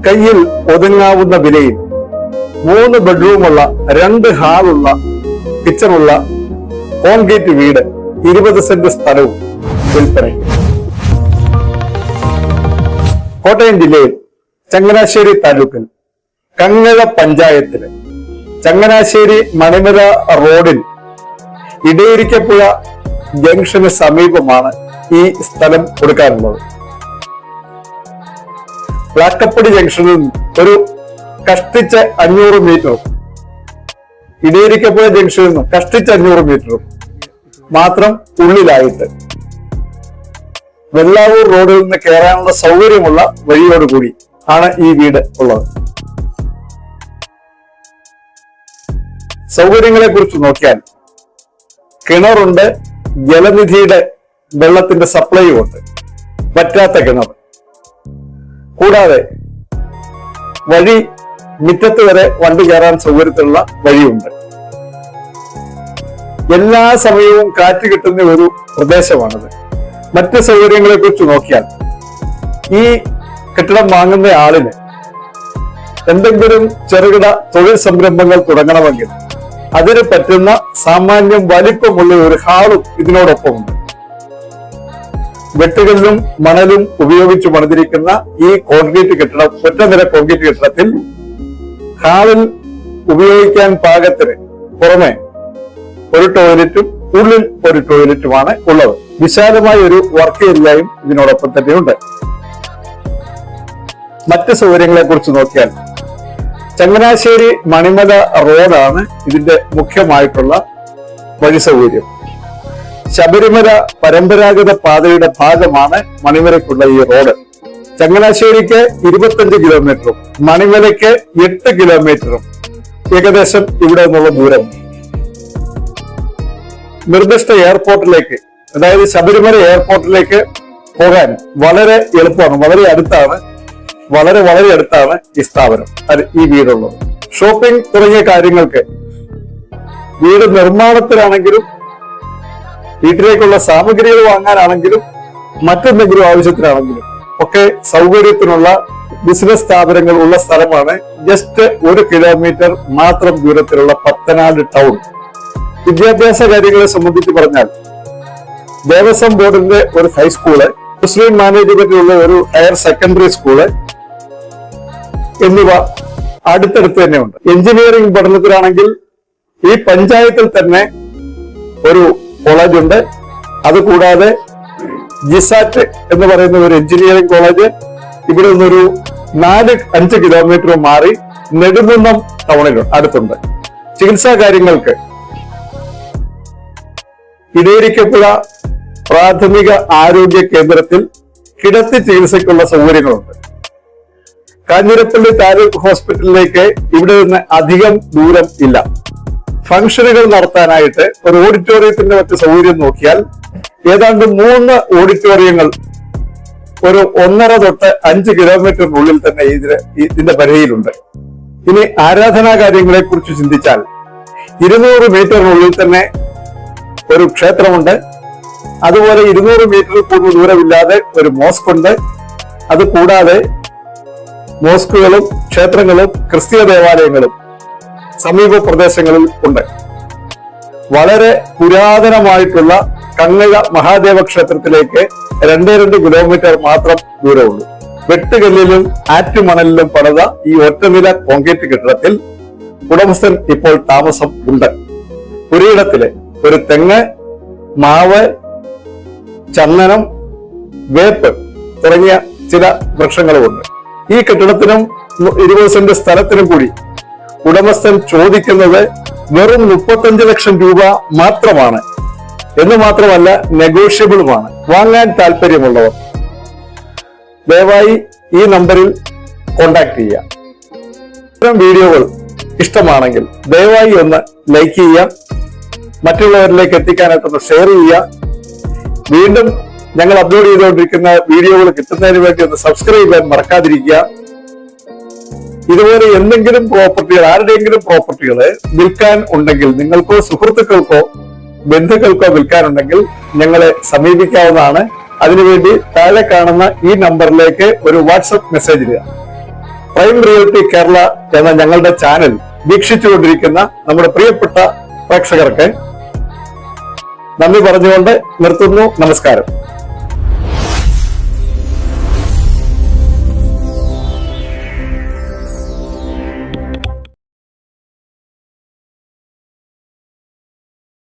കയ്യിൽ ഒതുങ്ങാവുന്ന വിലയിൽ 3 ബെഡ്റൂമുള്ള 2 ഹാളുള്ള കിച്ചണുള്ള കോൺക്രീറ്റ് വീട് 20 സെന്റ് സ്ഥലവും വിൽപ്പനയ്ക്ക്. കോട്ടയം ജില്ലയിൽ ചങ്ങനാശ്ശേരി താലൂക്കിൽ കങ്ങഴ പഞ്ചായത്തില് ചങ്ങനാശ്ശേരി മണിമല റോഡിൽ ഇടയിരിക്കപ്പുഴ ജംഗ്ഷന് സമീപമാണ് ഈ സ്ഥലം കൊടുക്കാനുള്ളത്. പ്ലാക്കപ്പടി ജംഗ്ഷനിൽ ഒരു കഷ്ടിച്ച 500 മീറ്ററും ഇടയിരിക്കപ്പുഴ ജംഗ്ഷനിൽ നിന്നും കഷ്ടിച്ച 500 മീറ്ററും മാത്രം ഉള്ളിലായിട്ട് വെള്ളാവൂർ റോഡിൽ നിന്ന് കയറാനുള്ള സൗകര്യമുള്ള വഴിയോടുകൂടി ആണ് ഈ വീട് ഉള്ളത്. സൗകര്യങ്ങളെ കുറിച്ച് നോക്കിയാൽ കിണറുണ്ട്, ജലനിധിയുടെ വെള്ളത്തിന്റെ സപ്ലൈയും ഉണ്ട്, പറ്റാത്ത കിണർ. കൂടാതെ വഴി മുറ്റത്ത് വരെ വണ്ടി കയറാൻ സൗകര്യത്തിലുള്ള വഴിയുണ്ട്. എല്ലാ സമയവും കാറ്റ് കിട്ടുന്ന ഒരു പ്രദേശമാണിത്. മറ്റ് സൗകര്യങ്ങളെ കുറിച്ച് നോക്കിയാൽ ഈ കെട്ടിടം വാങ്ങുന്ന ആളിന് എന്തെങ്കിലും ചെറുകിട തൊഴിൽ സംരംഭങ്ങൾ തുടങ്ങണമെങ്കിൽ അതിന് പറ്റുന്ന സാമാന്യം വലിപ്പമുള്ള ഒരു ഹാളും ഇതിനോടൊപ്പമുണ്ട്. വെട്ടുകല്ലും മണലും ഉപയോഗിച്ച് പണിതിരിക്കുന്ന ഈ കോൺക്രീറ്റ് കെട്ടിടം, ഒറ്റനില കോൺക്രീറ്റ് കെട്ടിടത്തിൽ ഹാളിൽ ഉപയോഗിക്കാൻ പാകത്തിന് പുറമെ ഒരു ടോയ്ലറ്റും ഉള്ളിൽ ഒരു ടോയ്ലറ്റുമാണ് ഉള്ളത്. വിശാലമായ ഒരു വർക്ക് ഏരിയയും ഇതിനോടൊപ്പം തന്നെയുണ്ട്. മറ്റ് സൗകര്യങ്ങളെ കുറിച്ച് നോക്കിയാൽ ചങ്ങനാശ്ശേരി മണിമല റോഡാണ് ഇതിന്റെ മുഖ്യമായിട്ടുള്ള വഴി സൗകര്യം. ശബരിമല പരമ്പരാഗത പാതയുടെ ഭാഗമാണ് മണിമലയ്ക്കുള്ള ഈ റോഡ്. ചങ്ങനാശ്ശേരിക്ക് 25 കിലോമീറ്ററും മണിമലയ്ക്ക് 8 കിലോമീറ്ററും ഏകദേശം ഇവിടെ നിന്നുള്ള ദൂരം. നിർദ്ദിഷ്ട എയർപോർട്ടിലേക്ക്, അതായത് ശബരിമല എയർപോർട്ടിലേക്ക് പോകാൻ വളരെ എളുപ്പമാണ്, വളരെ അടുത്താണ് ഈ സ്ഥാപനം, ഈ വീടുള്ളത്. ഷോപ്പിംഗ് തുടങ്ങിയ കാര്യങ്ങൾക്ക് വീട് നിർമ്മാണത്തിലാണെങ്കിലും വീട്ടിലേക്കുള്ള സാമഗ്രികൾ വാങ്ങാനാണെങ്കിലും മറ്റെന്തെങ്കിലും ആവശ്യത്തിനാണെങ്കിലും ഒക്കെ സൗകര്യത്തിനുള്ള ബിസിനസ് സ്ഥാപനങ്ങൾ ഉള്ള സ്ഥലമാണ്. ജസ്റ്റ് 1 കിലോമീറ്റർ മാത്രം ദൂരത്തിലുള്ള പത്തനാട് ടൗൺ. വിദ്യാഭ്യാസ കാര്യങ്ങളെ സംബന്ധിച്ച് പറഞ്ഞാൽ ദേവസ്വം ബോർഡിന്റെ ഒരു ഹൈസ്കൂള്, മുസ്ലിം മാനേജ്മെന്റിലുള്ള ഒരു ഹയർ സെക്കൻഡറി സ്കൂള് എന്നിവ അടുത്തടുത്ത് തന്നെ ഉണ്ട്. എഞ്ചിനീയറിംഗ് പഠനത്തിലാണെങ്കിൽ ഈ പഞ്ചായത്തിൽ തന്നെ ഒരു കോളേജ് ഉണ്ട്. അതുകൂടാതെ ജിസാറ്റ് എന്ന് പറയുന്ന ഒരു എഞ്ചിനീയറിംഗ് കോളേജ് ഇവിടെ നിന്നൊരു 4-5 കിലോമീറ്റർ മാറി നെടുങ്കുന്നം ടൗണിൽ അടുത്തുണ്ട്. ചികിത്സാ കാര്യങ്ങൾക്ക് ഇടയിരിക്കപ്പുഴ പ്രാഥമിക ആരോഗ്യ കേന്ദ്രത്തിൽ കിടത്തി ചികിത്സയ്ക്കുള്ള സൗകര്യങ്ങളുണ്ട്. കാഞ്ഞിരപ്പള്ളി താലൂക്ക് ഹോസ്പിറ്റലിലേക്ക് ഇവിടെ നിന്ന് അധികം ദൂരം ഇല്ല. ഫംഗ്ഷനുകൾ നടത്താനായിട്ട് ഒരു ഓഡിറ്റോറിയത്തിന്റെ മറ്റ് സൗകര്യം നോക്കിയാൽ ഏതാണ്ട് 3 ഓഡിറ്റോറിയങ്ങൾ ഒരു 1.5 തൊട്ട് 5 കിലോമീറ്ററിനുള്ളിൽ തന്നെ ഇതിന്റെ പരിധിയിലുണ്ട്. ഇനി ആരാധനാ കാര്യങ്ങളെ കുറിച്ച് ചിന്തിച്ചാൽ 200 മീറ്ററിനുള്ളിൽ തന്നെ ഒരു ക്ഷേത്രമുണ്ട്. അതുപോലെ 200 മീറ്ററിൽ കൂടുതൽ ദൂരമില്ലാതെ ഒരു മോസ്ക് ഉണ്ട്. അത് കൂടാതെ മോസ്കുകളും ക്ഷേത്രങ്ങളും ക്രിസ്തീയ ദേവാലയങ്ങളും സമീപ പ്രദേശങ്ങളിൽ ഉണ്ട്. വളരെ പുരാതനമായിട്ടുള്ള കങ്ങഴ മഹാദേവ ക്ഷേത്രത്തിലേക്ക് 2 കിലോമീറ്റർ മാത്രം ദൂരമുള്ളൂ. വെട്ടുകല്ലിലും ആറ്റുമണലിലും പണിത ഈ ഒറ്റനില കോൺക്രീറ്റ് കെട്ടിടത്തിൽ ഉടമസ്ഥൻ ഇപ്പോൾ താമസം ഉണ്ട്. പുരയിടത്തില് ഒരു തെങ്ങ്, മാവ്, ചന്ദനം, വേപ്പ് തുടങ്ങിയ ചില വൃക്ഷങ്ങളുമുണ്ട്. ഈ കെട്ടിടത്തിനും 20 സെന്റ് സ്ഥലത്തിനും കൂടി ഉടമസ്ഥൻ ചോദിക്കുന്നത് വെറും 35 ലക്ഷം രൂപ മാത്രമാണ്. എന്ന് മാത്രമല്ല നെഗോഷ്യബിളുമാണ്. വാങ്ങാൻ താല്പര്യമുള്ളവർ ദയവായി ഈ നമ്പറിൽ കോൺടാക്ട് ചെയ്യുക. ഇത്തരം വീഡിയോകൾ ഇഷ്ടമാണെങ്കിൽ ദയവായി ഒന്ന് ലൈക്ക് ചെയ്യുക, മറ്റുള്ളവരിലേക്ക് എത്തിക്കാനായിട്ടൊന്ന് ഷെയർ ചെയ്യുക. വീണ്ടും ഞങ്ങൾ അപ്ലോഡ് ചെയ്തുകൊണ്ടിരിക്കുന്ന വീഡിയോകൾ കിട്ടുന്നതിന് വേണ്ടി ഒന്ന് സബ്സ്ക്രൈബ് ചെയ്യാൻ മറക്കാതിരിക്കുക. ഇതുപോലെ എന്തെങ്കിലും പ്രോപ്പർട്ടികൾ, ആരുടെയെങ്കിലും പ്രോപ്പർട്ടികൾ വിൽക്കാൻ ഉണ്ടെങ്കിൽ, നിങ്ങൾക്കോ സുഹൃത്തുക്കൾക്കോ ബന്ധുക്കൾക്കോ വിൽക്കാനുണ്ടെങ്കിൽ ഞങ്ങളെ സമീപിക്കാവുന്നതാണ്. അതിനുവേണ്ടി താഴെ കാണുന്ന ഈ നമ്പറിലേക്ക് ഒരു വാട്സപ്പ് മെസ്സേജ് ഇടുക. പ്രൈം റിയൽറ്റി കേരള എന്ന ഞങ്ങളുടെ ചാനൽ വീക്ഷിച്ചുകൊണ്ടിരിക്കുന്ന നമ്മുടെ പ്രിയപ്പെട്ട പ്രേക്ഷകർക്ക് നന്ദി പറഞ്ഞുകൊണ്ട് നിർത്തുന്നു. നമസ്കാരം.